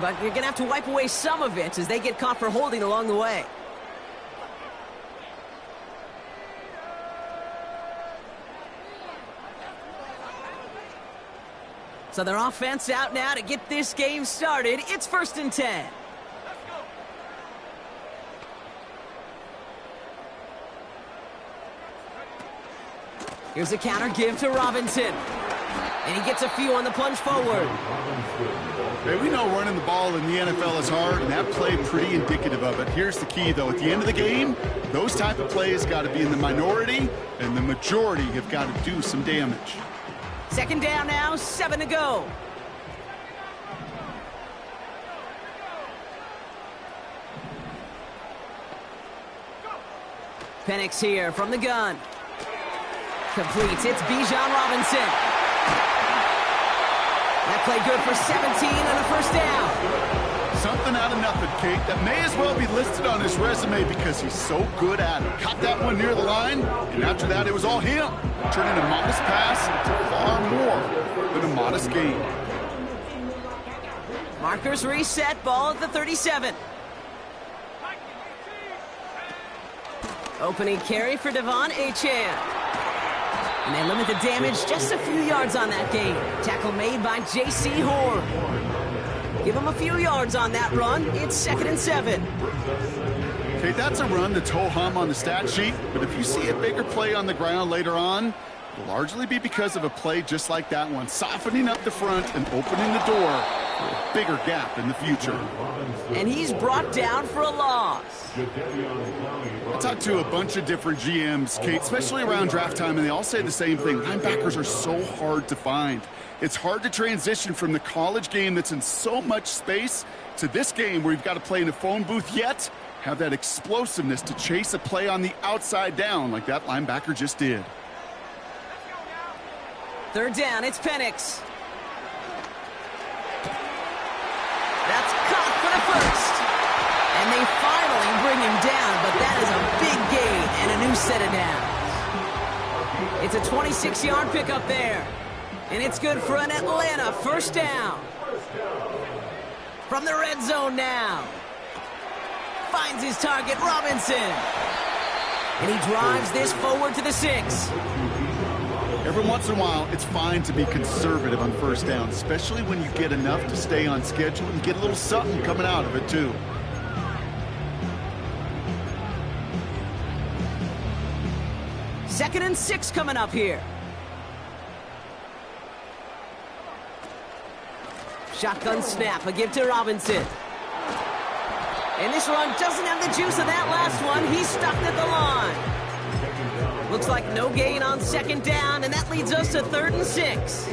But you're going to have to wipe away some of it as they get caught for holding along the way. So their offense out now to get this game started. It's 1st and 10. Here's a counter give to Robinson. And he gets a few on the plunge forward. Hey, we know running the ball in the NFL is hard, and that play pretty indicative of it. Here's the key, though. At the end of the game, those type of plays got to be in the minority, and the majority have got to do some damage. 2nd down now, 7 to go. Penix here from the gun. Completes. It's Bijan Robinson. That play good for 17 and a 1st down. Something out of nothing, Kate. That may as well be listed on his resume because he's so good at it. Caught that one near the line, and after that, it was all him. Turning a modest pass to far more than a modest gain. Markers reset, ball at the 37. Opening carry for Devon Achane. And they limit the damage just a few yards on that game. Tackle made by J.C. Horn. Give him a few yards on that run. It's 2nd and 7. Okay, that's a run that's ho-hum on the stat sheet, but if you see a bigger play on the ground later on, it'll largely be because of a play just like that one, softening up the front and opening the door for a bigger gap in the future. And he's brought down for a loss. I talked to a bunch of different GMs, Kate, especially around draft time, and they all say the same thing. Linebackers are so hard to find. It's hard to transition from the college game that's in so much space to this game where you've got to play in a phone booth, yet have that explosiveness to chase a play on the outside down like that linebacker just did. 3rd down, it's Penix. That's caught for the 1st. And they finally bring him down, but that is a big gain and a new set of downs. It's a 26-yard pickup there. And it's good for an Atlanta 1st down. From the red zone now. Finds his target, Robinson. And he drives this forward to the 6. Every once in a while, it's fine to be conservative on 1st down, especially when you get enough to stay on schedule and get a little something coming out of it, too. Second and 6 coming up here. Shotgun snap, a give to Robinson. And this run doesn't have the juice of that last one. He's stuck at the line. Looks like no gain on 2nd down, and that leads us to 3rd and 6.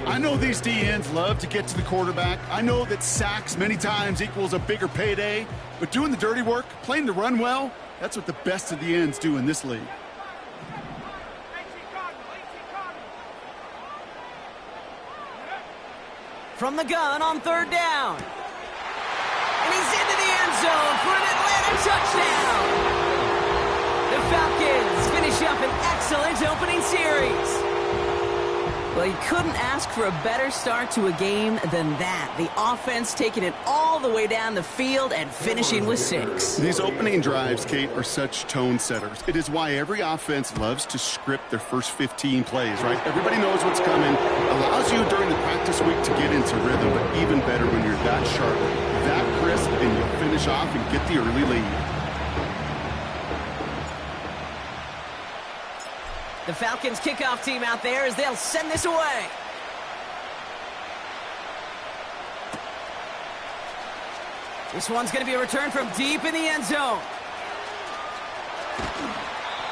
I know these DNs love to get to the quarterback. I know that sacks many times equals a bigger payday, but doing the dirty work, playing the run well, that's what the best of the ends do in this league. From the gun on 3rd down. And he's into the end zone for an Atlanta touchdown. The Falcons finish up an excellent opening series. Well, you couldn't ask for a better start to a game than that. The offense taking it all the way down the field and finishing with 6. These opening drives, Kate, are such tone setters. It is why every offense loves to script their first 15 plays, right? Everybody knows what's coming. Allows you during the practice week to get into rhythm, but even better when you're that sharp, that crisp, and you finish off and get the early lead. The Falcons kickoff team out there as they'll send this away. This one's going to be a return from deep in the end zone.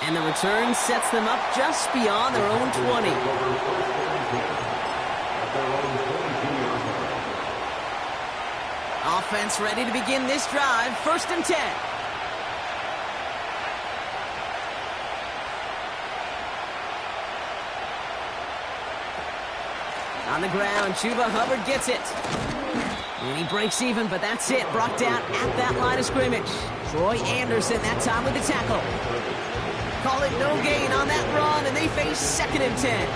And the return sets them up just beyond their own 20. Offense ready to begin this drive. 1st and 10. On the ground, Chuba Hubbard gets it. And he breaks even, but that's it. Brought down at that line of scrimmage. Troy Anderson that time with the tackle. Call it no gain on that run, and they face 2nd and 10.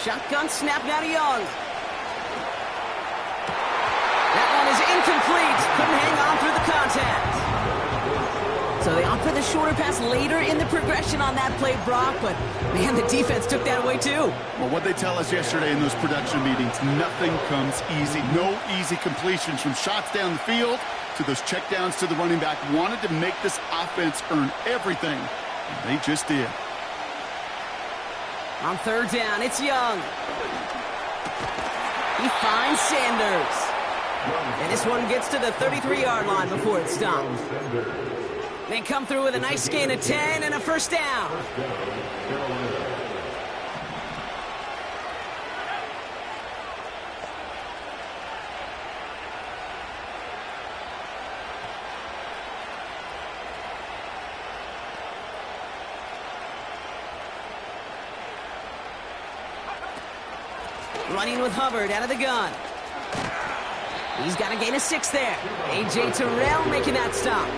Shotgun snap now to Young. That one is incomplete. Couldn't hang on through the contact. So they opt for the shorter pass later in the progression on that play, Brock, but man, the defense took that away too. Well, what they tell us yesterday in those production meetings, nothing comes easy. No easy completions from shots down the field to those checkdowns to the running back. Wanted to make this offense earn everything, and they just did. On third down, it's Young. He finds Sanders. And this one gets to the 33-yard line before it's stopped. They come through with a nice gain of 10 and a first down. Running with Hubbard out of the gun. He's got a gain of 6 there. A.J. Terrell making that stop.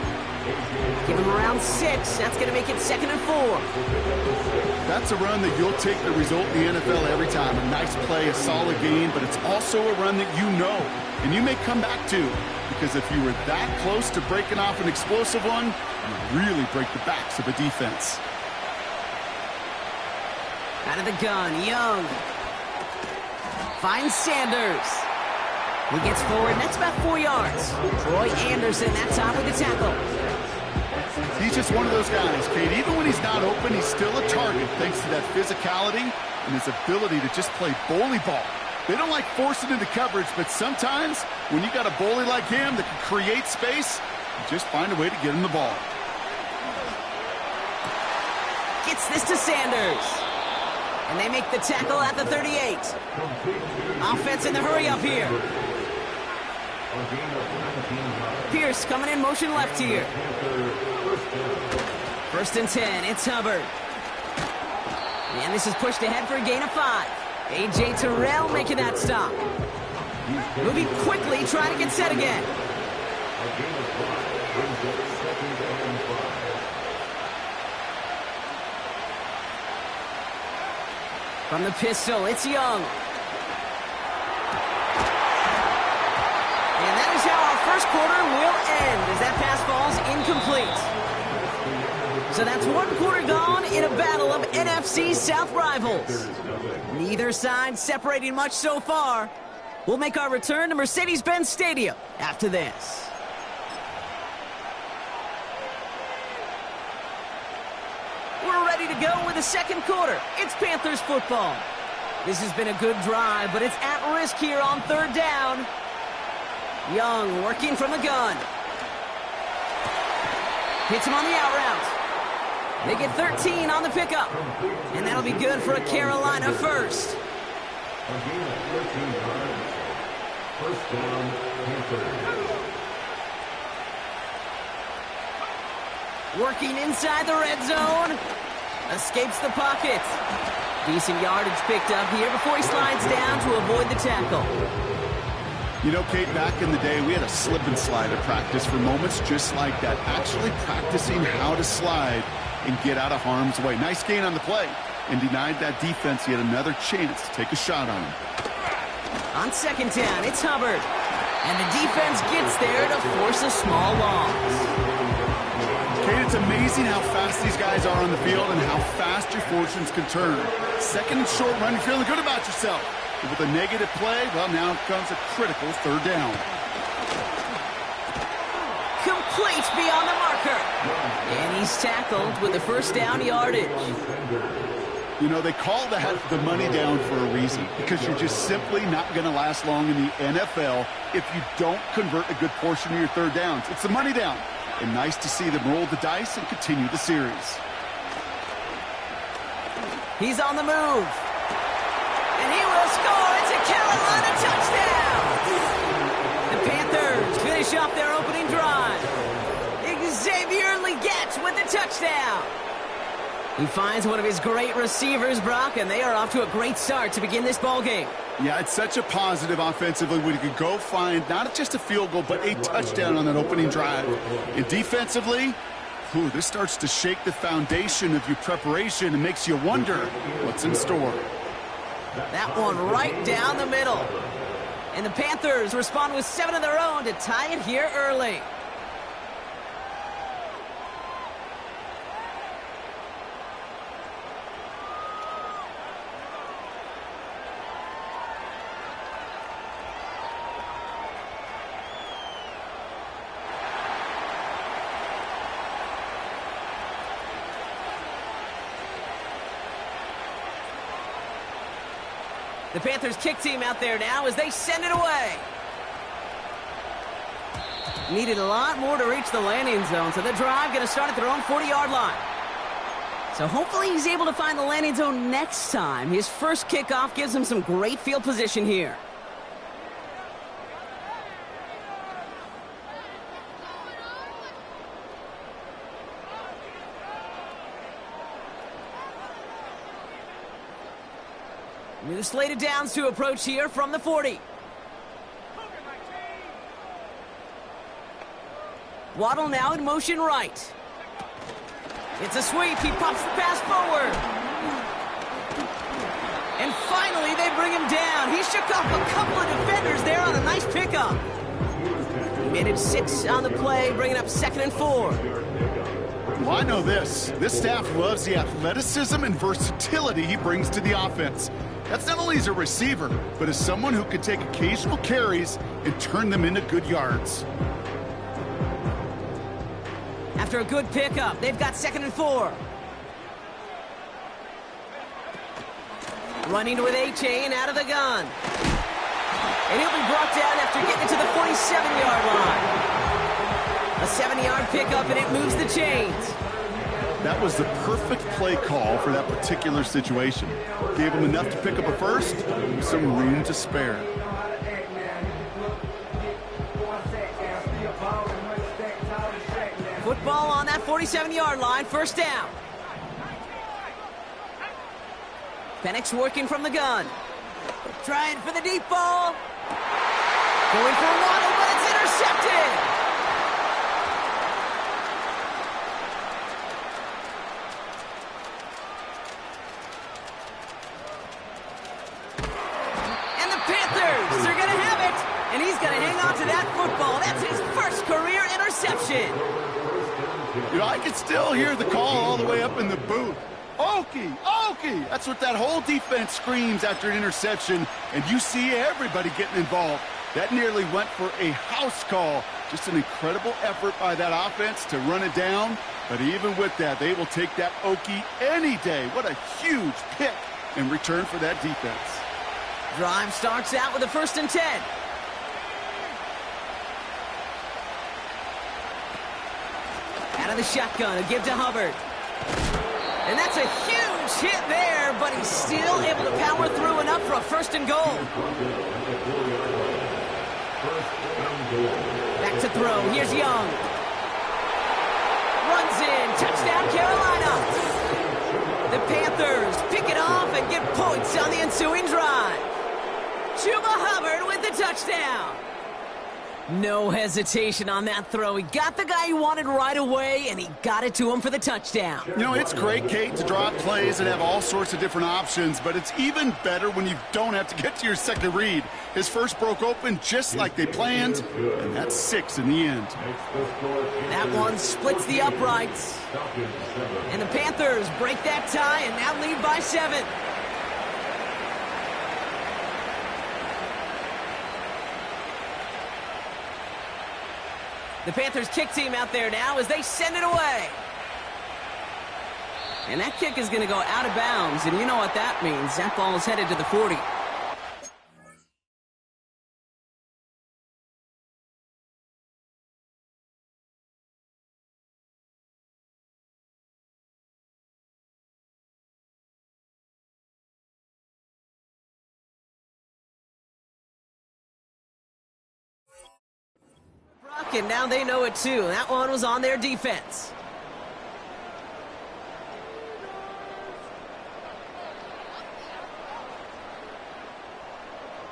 Give him around 6. That's going to make it 2nd and 4. That's a run that you'll take the result in the NFL every time. A nice play, a solid gain, but it's also a run that you know and you may come back to, because if you were that close to breaking off an explosive one, you really break the backs of a defense. Out of the gun, Young. Finds Sanders. He gets forward, and that's about 4 yards. Troy Anderson, that time with the tackle. He's just one of those guys, Kate. Even when he's not open, he's still a target thanks to that physicality and his ability to just play bully ball. They don't like forcing into coverage, but sometimes when you got a bully like him that can create space, you just find a way to get him the ball. Gets this to Sanders. And they make the tackle at the 38. Offense in the hurry up here. Pierce coming in motion left here. 1st and 10, it's Hubbard. And this is pushed ahead for a gain of 5. A.J. Terrell making that stop. Moving quickly, trying to get set again. From the pistol, it's Young. And that is how our first quarter will end, as that pass falls incomplete. So that's 1 quarter gone in a battle of NFC South rivals. Neither side separating much so far. We'll make our return to Mercedes-Benz Stadium after this. We're ready to go with the second quarter. It's Panthers football. This has been a good drive, but it's at risk here on 3rd down. Young working from the gun. Hits him on the out route. They get 13 on the pickup. And that'll be good for a Carolina first. Working inside the red zone. Escapes the pocket. Decent yardage picked up here before he slides down to avoid the tackle. You know, Kate, back in the day, we had a slip and slide at practice for moments just like that. Actually practicing how to slide and get out of harm's way. Nice gain on the play, and denied that defense yet another chance to take a shot on him. On 2nd down, it's Hubbard. And the defense gets there to force a small loss. Kate, it's amazing how fast these guys are on the field and how fast your fortunes can turn. 2nd and short run, you're feeling good about yourself. But with a negative play, well, now comes a critical 3rd down. Complete beyond the marker. And he's tackled with the first down yardage. You know, they call that the money down for a reason, because you're just simply not going to last long in the NFL if you don't convert a good portion of your 3rd downs. It's the money down. And nice to see them roll the dice and continue the series. He's on the move. And he will score. It's a Carolina touchdown. The Panthers finish off their opening drive. Xavier Legette with the touchdown. He finds one of his great receivers, Brock, and they are off to a great start to begin this ball game. Yeah, it's such a positive offensively when you can go find not just a field goal, but a touchdown on that opening drive. And defensively, this starts to shake the foundation of your preparation and makes you wonder what's in store. That one right down the middle. And the Panthers respond with 7 of their own to tie it here early. The Panthers kick team out there now as they send it away. Needed a lot more to reach the landing zone, so the drive going to start at their own 40-yard line. So hopefully he's able to find the landing zone next time. His first kickoff gives him some great field position here. New slated downs to approach here from the 40. Waddle now in motion right. It's a sweep. He pops the pass forward. And finally, they bring him down. He shook off a couple of defenders there on a nice pickup. He made it 6 on the play, bringing up 2nd and 4. Well, I know this. This staff loves the athleticism and versatility he brings to the offense. That's not only as a receiver, but as someone who can take occasional carries and turn them into good yards. After a good pickup, they've got 2nd and 4. Running with H.A. and out of the gun. And he'll be brought down after getting to the 47-yard line. A 7-yard pickup, and it moves the chains. That was the perfect play call for that particular situation. Gave him enough to pick up a first, with some room to spare. Football on that 47-yard line, 1st down. Penix working from the gun. Trying for the deep ball. Going for a waddle, but it's intercepted. They're going to have it, and he's going to hang on to that football. That's his first career interception. You know, I can still hear the call all the way up in the booth. Okie, Okie! That's what that whole defense screams after an interception, and you see everybody getting involved. That nearly went for a house call. Just an incredible effort by that offense to run it down, but even with that, they will take that Okie any day. What a huge pick in return for that defense. Drive starts out with a 1st and 10. Out of the shotgun, a give to Hubbard. And that's a huge hit there, but he's still able to power through enough for a 1st and goal. Back to throw. Here's Young. Runs in. Touchdown, Carolina. The Panthers pick it off and get points on the ensuing drive. Chuba Hubbard with the touchdown. No hesitation on that throw. He got the guy he wanted right away, and he got it to him for the touchdown. You know, it's great, Kate, to draw up plays and have all sorts of different options, but it's even better when you don't have to get to your second read. His first broke open just like they planned, and that's 6 in the end. That one splits the uprights. And the Panthers break that tie and now lead by 7. The Panthers kick team out there now as they send it away. And that kick is going to go out of bounds, and you know what that means. That ball is headed to the 40. And now they know it too. That one was on their defense.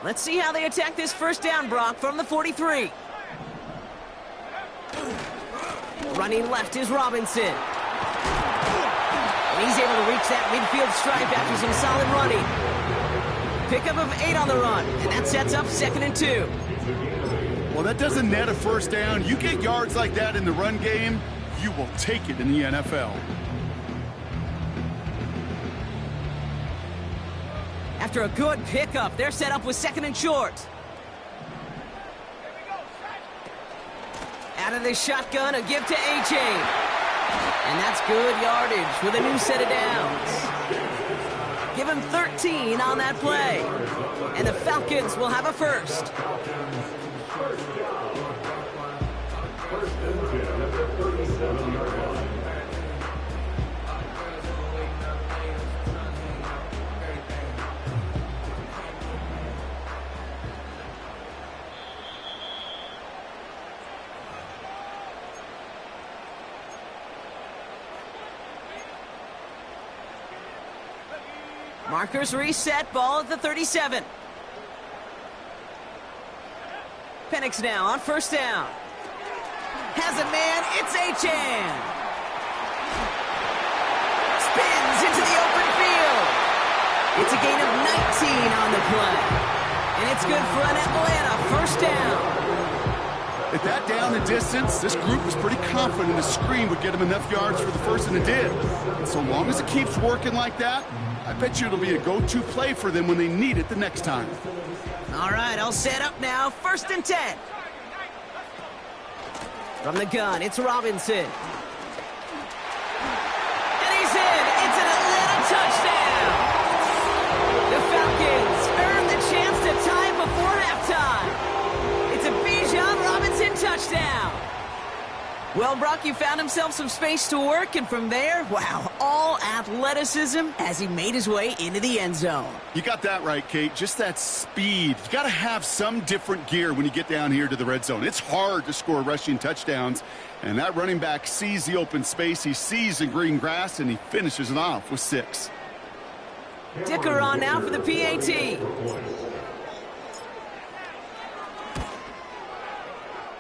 Let's see how they attack this 1st down, Brock, from the 43. Running left is Robinson. And he's able to reach that midfield stripe after some solid running. Pickup of 8 on the run, and that sets up 2nd and 2. Well, that doesn't net a first down. You get yards like that in the run game, you will take it in the NFL. After a good pickup, they're set up with 2nd and short. Out of the shotgun, a give to A.J. And that's good yardage with a new set of downs. Give him 13 on that play. And the Falcons will have a first. Markers reset, ball at the 37. Penix now on first down. Has a man, it's Achane. Spins into the open field. It's a gain of 19 on the play. And it's good for an Atlanta first down. At that down and distance, this group was pretty confident the screen would get him enough yards for the first, and it did. And so long as it keeps working like that, I bet you it'll be a go-to play for them when they need it the next time. All right, all set up now. 1st and 10. From the gun, it's Robinson. And he's in. It's an Atlanta touchdown. The Falcons earn the chance to tie before halftime. It's a Bijan Robinson touchdown. Well, Brock, you found himself some space to work, and from there, wow, all athleticism as he made his way into the end zone. You got that right, Kate. Just that speed. You got to have some different gear when you get down here to the red zone. It's hard to score rushing touchdowns, and that running back sees the open space, he sees the green grass, and he finishes it off with 6. Dicker on now for the PAT.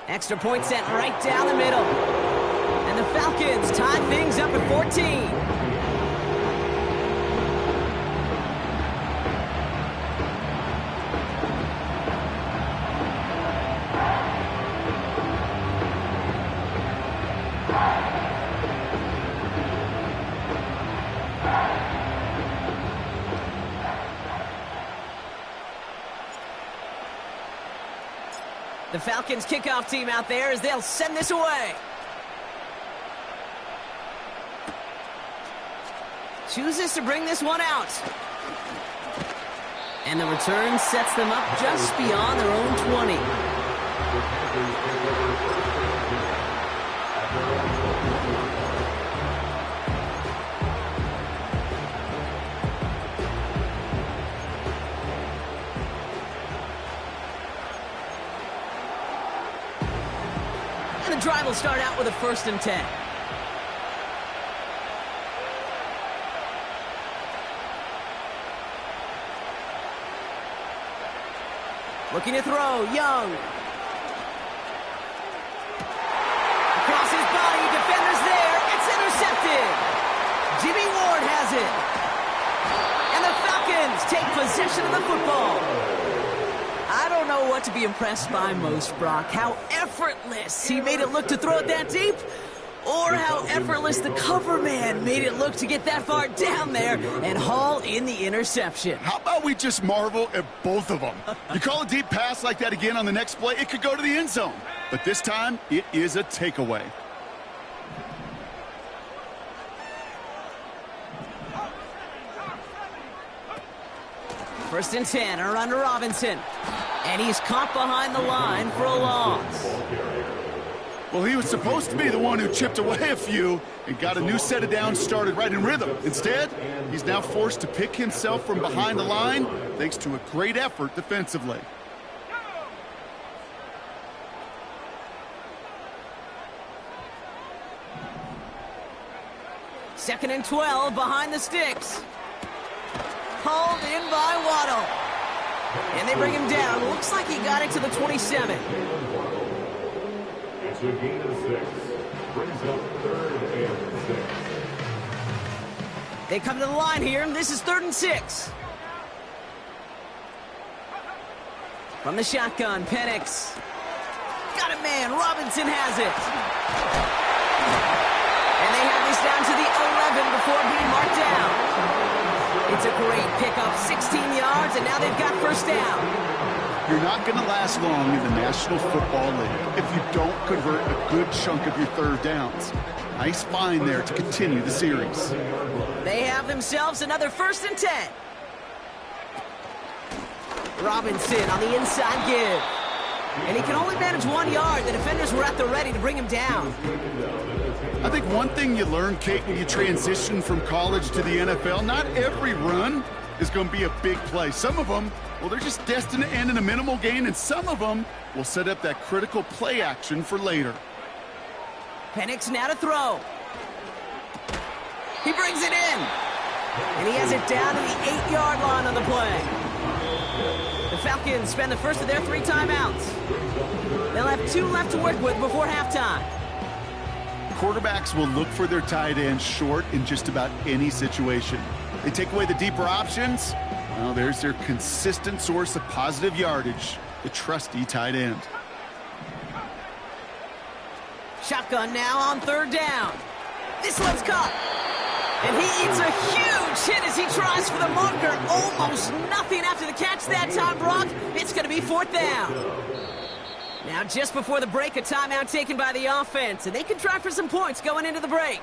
Extra point sent right down the middle. And the Falcons tie things up at 14. The Falcons kickoff team out there as they'll send this away. Chooses to bring this one out. And the return sets them up just beyond their own 20. The drive will start out with a 1st and 10. Looking to throw, Young. Across his body, defenders there. It's intercepted. Jimmy Ward has it. And the Falcons take possession of the football. I don't know what to be impressed by most, Brock. How effortless he made it look to throw it that deep, or how effortless the cover man made it look to get that far down there and haul in the interception. How about we just marvel at both of them? You call a deep pass like that again on the next play, it could go to the end zone. But this time, it is a takeaway. First and 10, a run to Robinson. And he's caught behind the line for a loss. Well, he was supposed to be the one who chipped away a few and got a new set of downs started right in rhythm. Instead, he's now forced to pick himself from behind the line thanks to a great effort defensively. Second and 12 behind the sticks. Hauled in by Waddle. And they bring him down. Looks like he got it to the 27. It's a gain of 6. Brings up 3rd and 6. They come to the line here, and this is 3rd and 6. From the shotgun, Penix. Got it, man. Robinson has it. And they have this down to the 11 before being marked down. It's a great pickup, 16 yards, and now they've got first down. You're not going to last long in the National Football League if you don't convert a good chunk of your third downs. Nice find there to continue the series. They have themselves another 1st and 10. Robinson on the inside give. And he can only manage 1 yard. The defenders were at the ready to bring him down. I think one thing you learn, Kate, when you transition from college to the NFL, not every run is going to be a big play. Some of them, well, they're just destined to end in a minimal gain, and some of them will set up that critical play action for later. Penix now to throw. He brings it in. And he has it down to the 8-yard line on the play. The Falcons spend the first of their 3 timeouts. They'll have 2 left to work with before halftime. Quarterbacks will look for their tight end short in just about any situation. They take away the deeper options. Well, there's their consistent source of positive yardage, the trusty tight end. Shotgun now on 3rd down. This one's caught. And he eats a huge hit as he tries for the marker. Almost nothing after the catch that time, Brock. It's going to be 4th down. Now, just before the break, a timeout taken by the offense, and they can try for some points going into the break.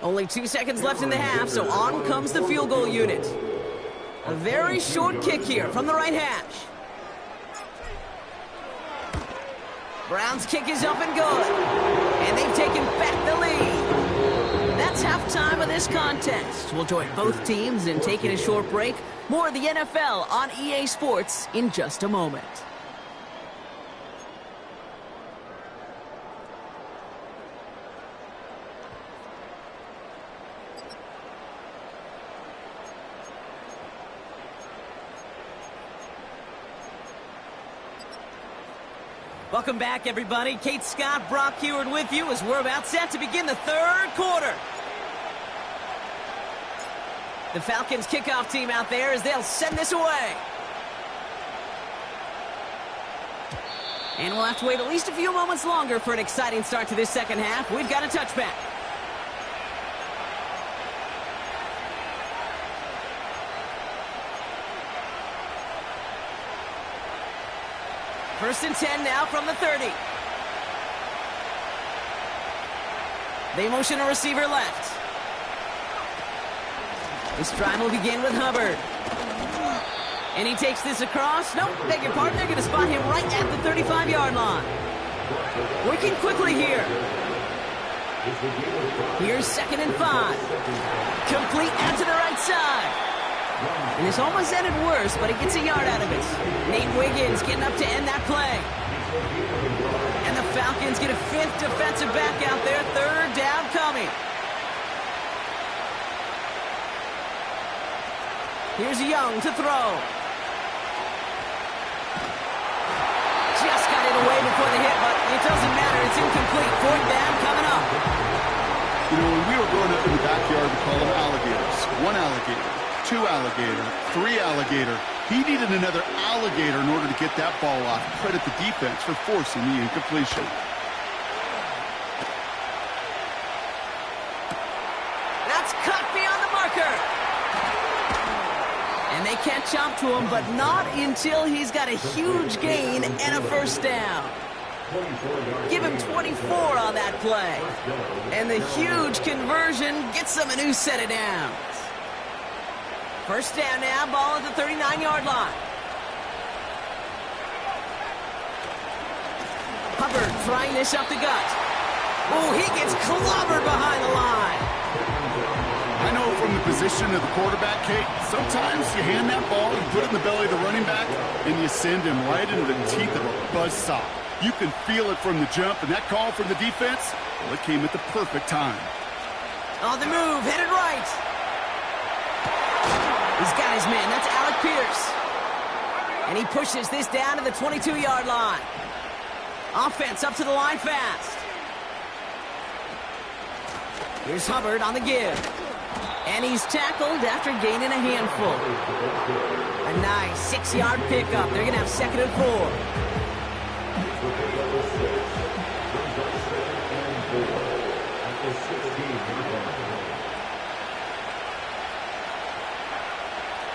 Only 2 seconds left in the half, so on comes the field goal unit. A very short kick here from the right hash. Browns kick is up and good. And they've taken back the lead. That's halftime of this contest. We'll join both teams in taking a short break. More of the NFL on EA Sports in just a moment. Welcome back, everybody. Kate Scott, Brock Huard with you as we're about set to begin the 3rd quarter. The Falcons kickoff team out there as they'll send this away. And we'll have to wait at least a few moments longer for an exciting start to this second half. We've got a touchback. First and 10 now from the 30. They motion a receiver left. This drive will begin with Hubbard. And he takes this across. Nope, beg your pardon. They're going to spot him right at the 35-yard line. Working quickly here. Here's 2nd and 5. Complete out to the right side. And this almost ended worse, but he gets a yard out of it. Nate Wiggins getting up to end that play. And the Falcons get a 5th defensive back out there. 3rd down coming. Here's Young to throw. Just got it away before the hit, but it doesn't matter. It's incomplete. 4th down coming up. You know, when we were growing up in the backyard, we call them alligators. 1 alligator, 2 alligator, 3 alligator. He needed another alligator in order to get that ball off. Credit the defense for forcing the incompletion. That's cut beyond the marker. And they catch up to him, but not until he's got a huge gain and a 1st down. Give him 24 on that play. And the huge conversion gets them a new set of downs. 1st down now, ball at the 39-yard line. Hubbard trying this up the gut. Oh, he gets clobbered behind the line. I know from the position of the quarterback, Kate, sometimes you hand that ball, you put it in the belly of the running back, and you send him right into the teeth of a buzzsaw. You can feel it from the jump, and that call from the defense, well, it came at the perfect time. On the move, headed right. He's got his man. That's Alec Pierce. And he pushes this down to the 22-yard line. Offense up to the line fast. Here's Hubbard on the give. And he's tackled after gaining a handful. A nice 6-yard pickup. They're going to have 2nd and 4.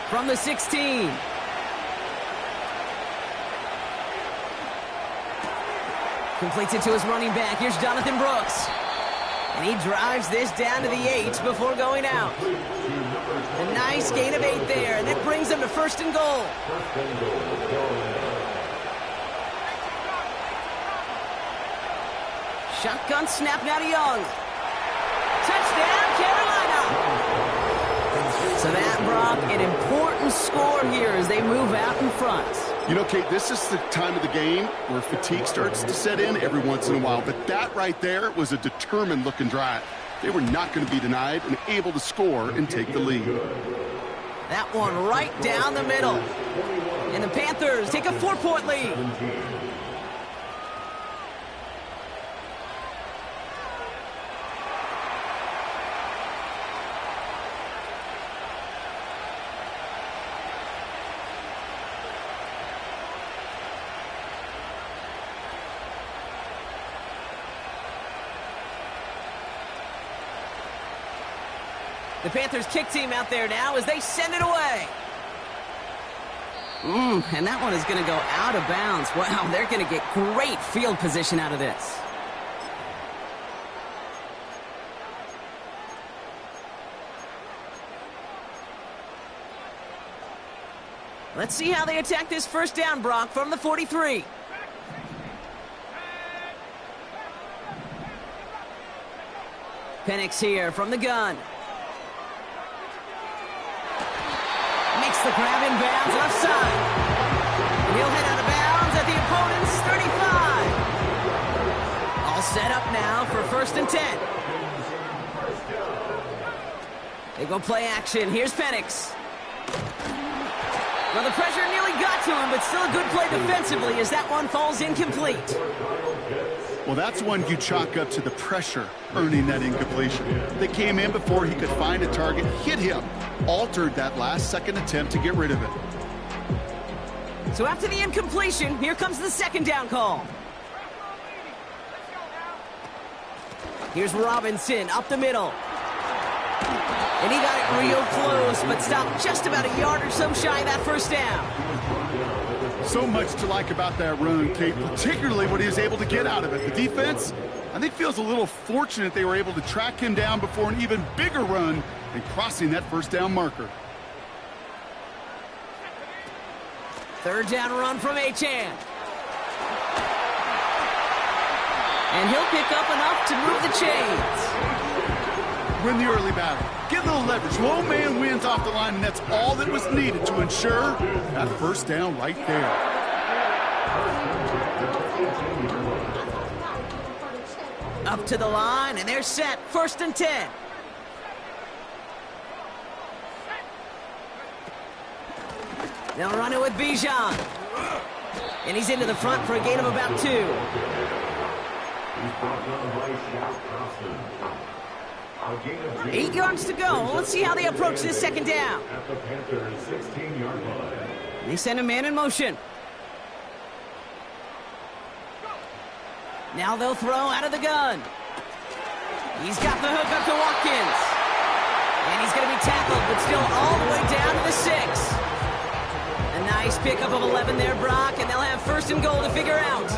From the 16. Completes it to his running back. Here's Jonathan Brooks. And he drives this down to the 8 before going out. A nice gain of 8 there, and that brings them to 1st and goal. Shotgun snap now to Young. Touchdown, Carolina! So that, Brock, an important score here as they move out in front. You know, Kate, this is the time of the game where fatigue starts to set in every once in a while. But that right there was a determined-looking drive. They were not going to be denied and able to score and take the lead. That one right down the middle. And the Panthers take a 4-point lead. The Panthers kick team out there now as they send it away. And that one is going to go out of bounds. Wow, they're going to get great field position out of this. Let's see how they attack this 1st down, Brock, from the 43. Penix here from the gun. Makes the grab in bounds left side. And he'll head out of bounds at the opponent's 35. All set up now for 1st and 10. They go play action. Here's Penix. Well, the pressure nearly got to him, but still a good play defensively as that one falls incomplete. Well, that's one you chalk up to the pressure earning that incompletion. They came in before he could find a target, hit him, altered that last-second attempt to get rid of it. So after the incompletion, here comes the 2nd down call. Here's Robinson up the middle. And he got it real close, but stopped just about a yard or so shy of that 1st down. So much to like about that run, Kate, particularly what he was able to get out of it. The defense, I think, feels a little fortunate they were able to track him down before an even bigger run and crossing that 1st down marker. 3rd down run from Achane. And he'll pick up enough to move the chains. Win the early battle. Get a little leverage. Low man wins off the line, and that's all that was needed to ensure that 1st down right there. Up to the line, and they're set. 1st and 10. They'll run it with Bijan. And he's into the front for a gain of about 2. He's brought down by Shaq Thompson. 8 yards to go. Let's see how they approach this 2nd down. At the Panthers' 16-yard line. They send a man in motion. Now they'll throw out of the gun. He's got the hook up to Watkins. And he's going to be tackled, but still all the way down to the 6. A nice pickup of 11 there, Brock, and they'll have 1st and goal to figure out.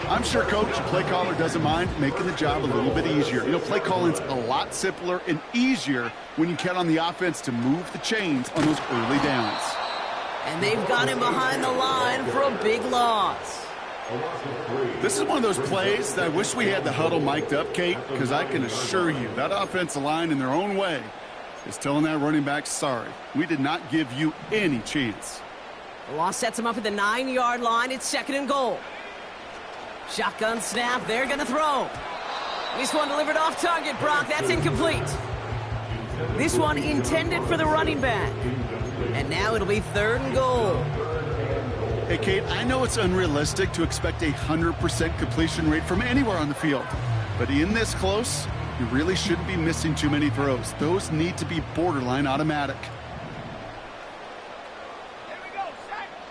I'm sure Coach, the play caller, doesn't mind making the job a little bit easier. You know, play calling's a lot simpler and easier when you count on the offense to move the chains on those early downs. And they've got him behind the line for a big loss. This is one of those plays that I wish we had the huddle mic'd up, Kate, because I can assure you that offensive line in their own way is telling that running back, sorry, we did not give you any chance. The loss sets him up at the 9-yard line. It's 2nd and goal. Shotgun snap. They're going to throw. This one delivered off target, Brock. That's incomplete. This one intended for the running back. And now it'll be 3rd and goal. Hey, Kate, I know it's unrealistic to expect a 100% completion rate from anywhere on the field. But in this close, you really shouldn't be missing too many throws. Those need to be borderline automatic.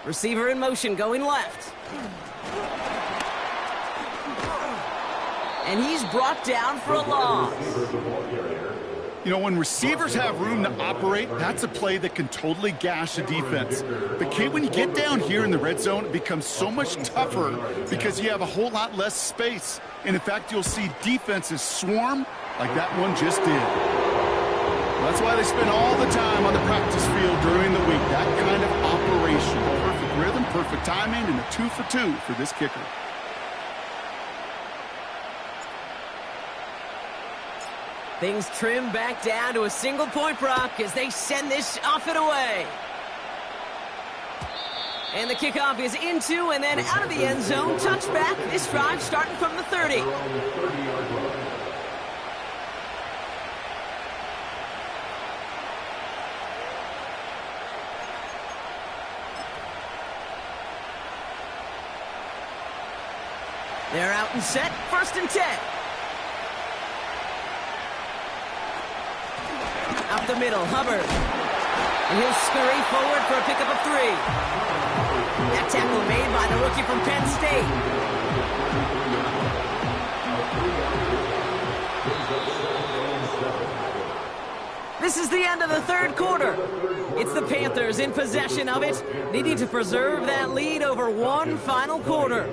Receiver in motion, going left. And he's brought down for a loss. You know, when receivers have room to operate, that's a play that can totally gash a defense. But, Kate, when you get down here in the red zone, it becomes so much tougher because you have a whole lot less space. And, in fact, you'll see defenses swarm like that one just did. That's why they spend all the time on the practice field during the week. That kind of operation. Perfect rhythm, perfect timing, and a 2 for 2 for this kicker. Things trim back down to a single-point Brock as they send this off and away. And the kickoff is into and then out of the end zone. Touchback. This drive starting from the 30. They're out and set. 1st and 10. Up the middle, Hubbard. And he'll scurry forward for a pickup of 3. That tackle made by the rookie from Penn State. This is the end of the 3rd quarter. It's the Panthers in possession of it, needing to preserve that lead over one final quarter.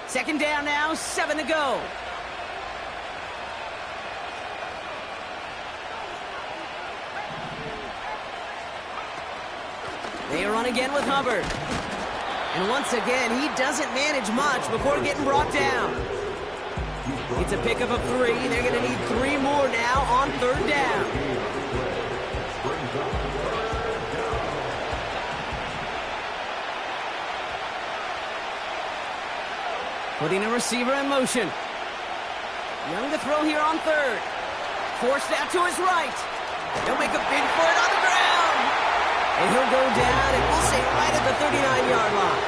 Second down now, 7 to go. They run again with Hubbard. And once again, he doesn't manage much before getting brought down. It's a pickup of 3. They're going to need 3 more now on 3rd down. Putting a receiver in motion. Young to throw here on 3rd. Forced out to his right. He'll make a big for it on the ground. And he'll go down, and we'll say right at the 39-yard line.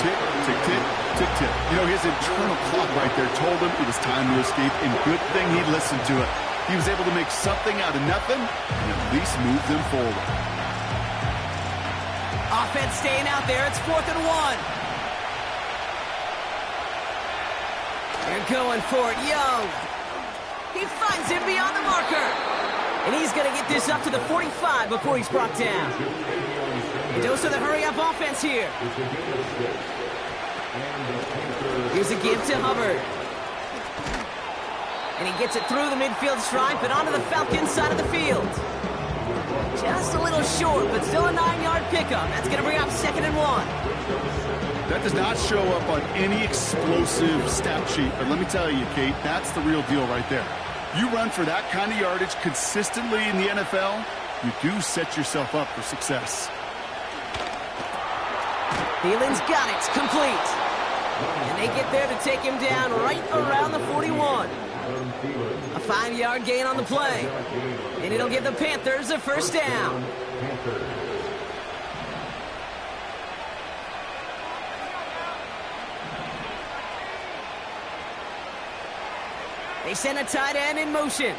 Tick, tick, tick, tick, tick. You know, his internal clock right there told him it was time to escape, and good thing he listened to it. He was able to make something out of nothing and at least move them forward. Offense staying out there. It's 4th and 1. They're going for it. Young. He finds him beyond the marker. And he's going to get this up to the 45 before he's brought down. A dose of the hurry-up offense here. Here's a give to Hubbard. And he gets it through the midfield stripe and onto the Falcons side of the field. Just a little short, but still a 9-yard pickup. That's going to bring up 2nd and 1. That does not show up on any explosive stat sheet, but let me tell you, Kate, that's the real deal right there. You run for that kind of yardage consistently in the NFL, you do set yourself up for success. Thielen's got it, complete. And they get there to take him down right around the 41. A 5-yard gain on the play. And it'll give the Panthers a 1st down. They send a tight end in motion.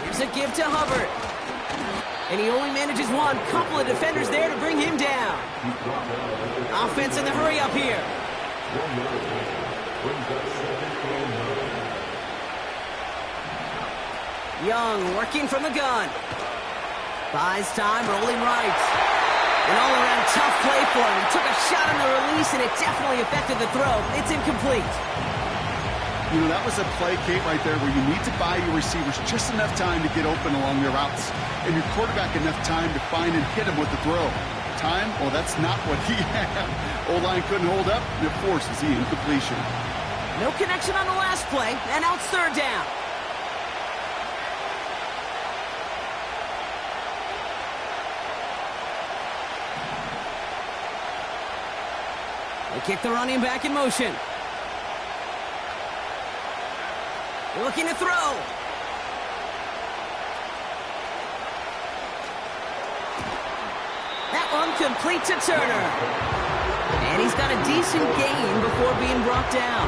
Here's a give to Hubbard. And he only manages one. Couple of defenders there to bring him down. Offense in the hurry up here. Young working from the gun. Buys time, rolling right. An all-around tough play for him. He took a shot on the release, and it definitely affected the throw. It's incomplete. You know, that was a play, Kate, right there where you need to buy your receivers just enough time to get open along their routes, and your quarterback enough time to find and hit him with the throw. Time? Well, that's not what he had. O-line couldn't hold up, and it forces the incompletion. No connection on the last play, and now it's 3rd down. They kick the running back in motion. Looking to throw. That one complete to Turner. And he's got a decent gain before being brought down.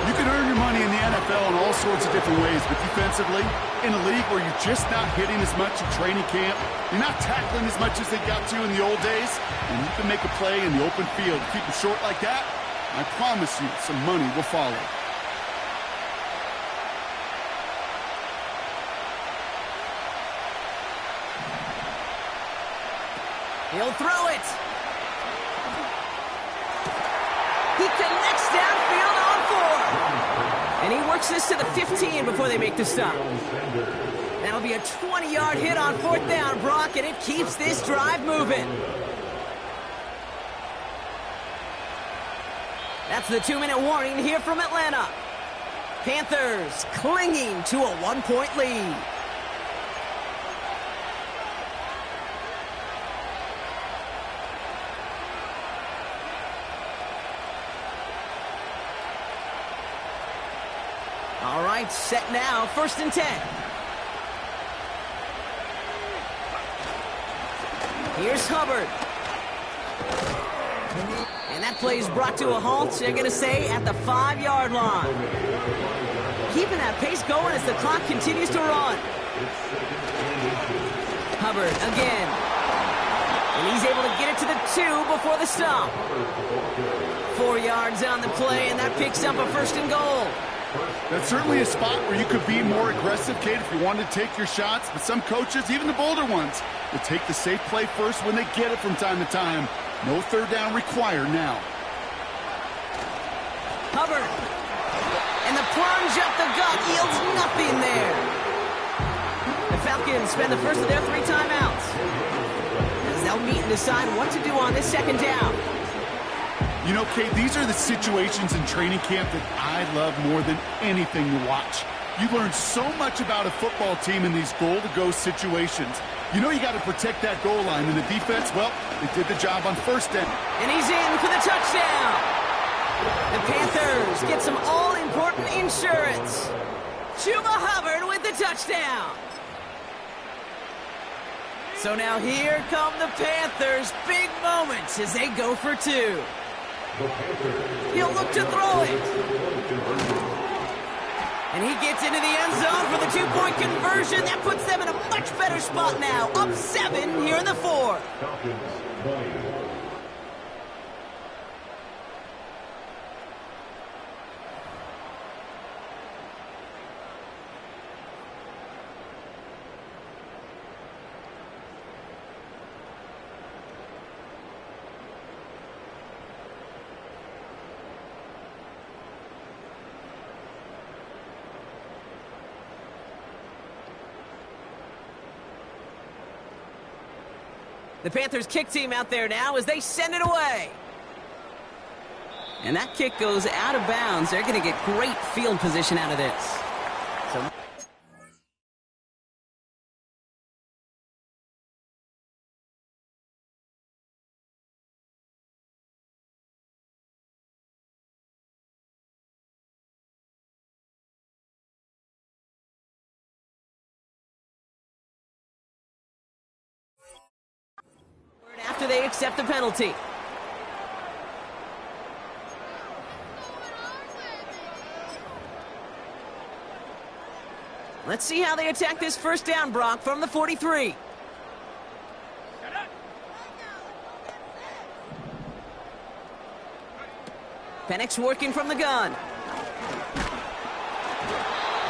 You can earn your money in the NFL in all sorts of different ways, but defensively, in a league where you're just not hitting as much in training camp, you're not tackling as much as they got to in the old days, and you can make a play in the open field. Keep it short like that, I promise you some money will follow. He'll throw it. He connects downfield on 4. And he works this to the 15 before they make the stop. That'll be a 20-yard hit on 4th down, Brock, and it keeps this drive moving. That's the 2-minute warning here from Atlanta. Panthers clinging to a 1-point lead. All right, set now, 1st and 10. Here's Hubbard. And that play is brought to a halt, they're going to say, at the 5-yard line. Keeping that pace going as the clock continues to run. Hubbard again. And he's able to get it to the 2 before the stop. 4 yards on the play, and that picks up a 1st and goal. That's certainly a spot where you could be more aggressive, Kate, if you wanted to take your shots. But some coaches, even the bolder ones, will take the safe play first when they get it from time to time. No 3rd down required now. Hubbard. And the plunge up the gut yields nothing there. The Falcons spend the first of their 3 timeouts, as they'll meet and decide what to do on this 2nd down. You know, Kate, these are the situations in training camp that I love more than anything to watch. You learn so much about a football team in these goal-to-go situations. You know you got to protect that goal line, and the defense, well, they did the job on 1st down. And he's in for the touchdown. The Panthers get some all-important insurance. Chuba Hubbard with the touchdown. So now here come the Panthers' big moments as they go for 2. He'll look to throw it. And he gets into the end zone for the 2-point conversion. That puts them in a much better spot now. Up 7 here in the 4th. The Panthers kick team out there now as they send it away. And that kick goes out of bounds. They're going to get great field position out of this. So after they accept the penalty. Let's see how they attack this 1st down, Brock, from the 43. Penix working from the gun.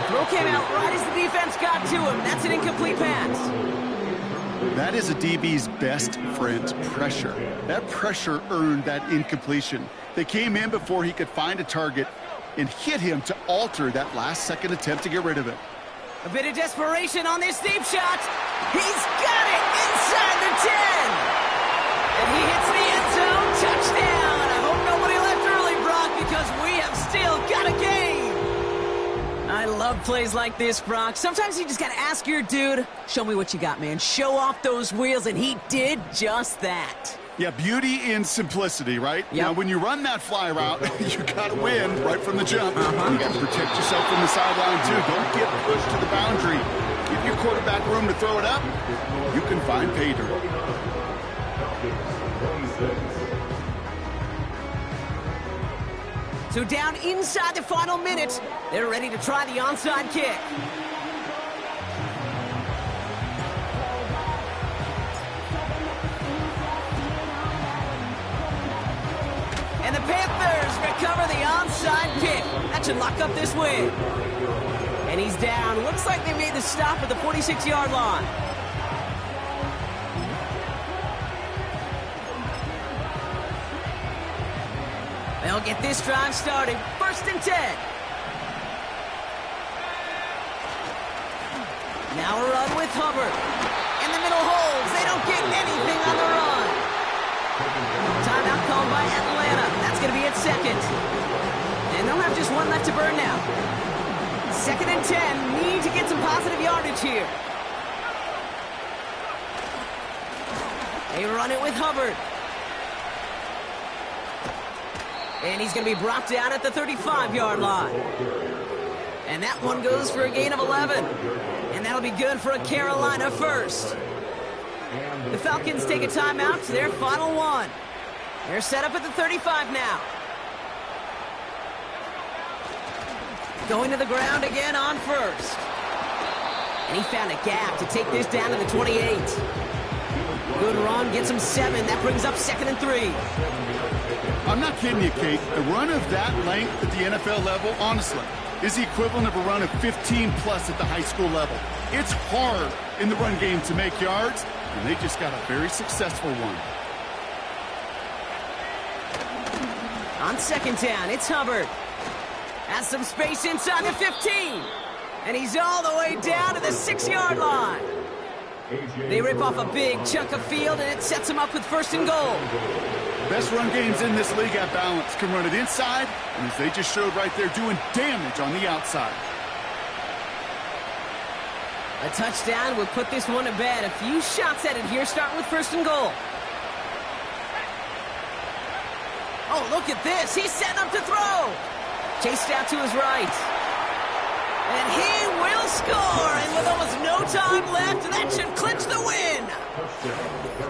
Throw came out right as the defense got to him. That's an incomplete pass. That is a DB's best friend, pressure. That pressure earned that incompletion. They came in before he could find a target and hit him to alter that last-second attempt to get rid of it. A bit of desperation on this deep shot. He's got it inside the 10. And he hits the end zone. Touchdown. I hope nobody left early, Brock, because we have still got a game. I love plays like this, Brock. Sometimes you just got to ask your dude, show me what you got, man. Show off those wheels, and he did just that. Yeah, beauty in simplicity, right? Yep. Now, when you run that fly route, you got to win right from the jump. You got to protect yourself from the sideline, too. Don't get pushed to the boundary. Give your quarterback room to throw it up. You can find pay dirt. So down inside the final minute, they're ready to try the onside kick. And the Panthers recover the onside kick. That should lock up this win. And he's down. Looks like they made the stop at the 46-yard line. They'll get this drive started. 1st and 10. Now a run with Hubbard. In the middle holds. They don't get anything on the run. Timeout called by Atlanta. That's going to be its 2nd. And they'll have just one left to burn now. 2nd and 10. Need to get some positive yardage here. They run it with Hubbard. And he's going to be brought down at the 35-yard line. And that one goes for a gain of 11. And that'll be good for a Carolina first. The Falcons take a timeout to their final one. They're set up at the 35 now. Going to the ground again on 1st. And he found a gap to take this down to the 28. Good run, gets him 7. That brings up 2nd and 3. I'm not kidding you, Kate. A run of that length at the NFL level, honestly, is the equivalent of a run of 15-plus at the high school level. It's hard in the run game to make yards, and they just got a very successful one. On 2nd down, it's Hubbard. Has some space inside the 15. And he's all the way down to the 6-yard line. They rip off a big chunk of field, and it sets them up with 1st and goal. Best run games in this league at balance. Can run it inside, and as they just showed right there, doing damage on the outside. A touchdown would put this one to bed. A few shots at it here, starting with 1st and goal. Oh, look at this. He's setting up to throw. Chased out to his right. And he will score. And with almost no time left, that should clinch the win.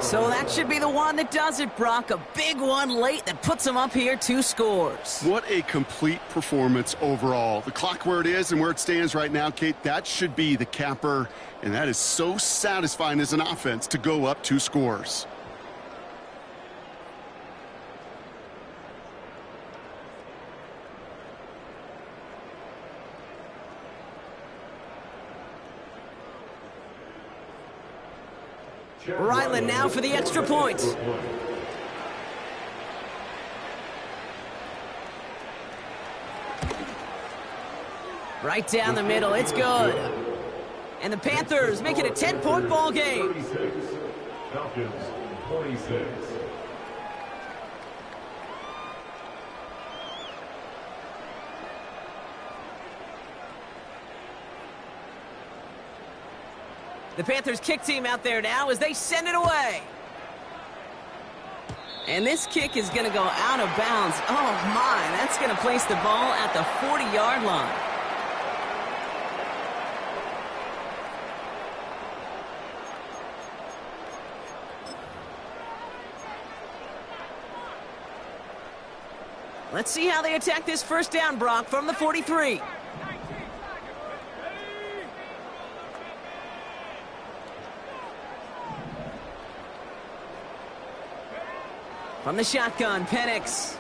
So that should be the one that does it, Brock. A big one late that puts him up here 2 scores. What a complete performance overall. The clock where it is and where it stands right now, Kate, that should be the capper. And that is so satisfying as an offense to go up 2 scores. Ryland now for the extra point. Right down the middle, it's good. And the Panthers make it a 10-point ball game. Falcons, 26. The Panthers kick team out there now as they send it away. And this kick is going to go out of bounds. Oh, my. That's going to place the ball at the 40-yard line. Let's see how they attack this 1st down, Brock, from the 43. From the shotgun, Penix.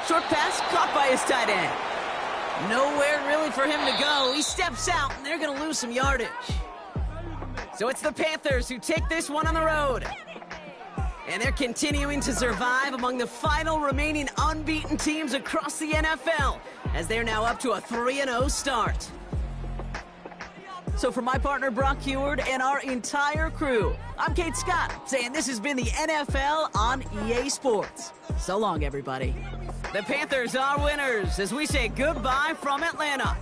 Short pass caught by his tight end. Nowhere really for him to go. He steps out, and they're going to lose some yardage. So it's the Panthers who take this one on the road. And they're continuing to survive among the final remaining unbeaten teams across the NFL, as they're now up to a 3-0 start. So for my partner, Brock Heward, and our entire crew, I'm Kate Scott, saying this has been the NFL on EA Sports. So long, everybody. The Panthers are winners as we say goodbye from Atlanta.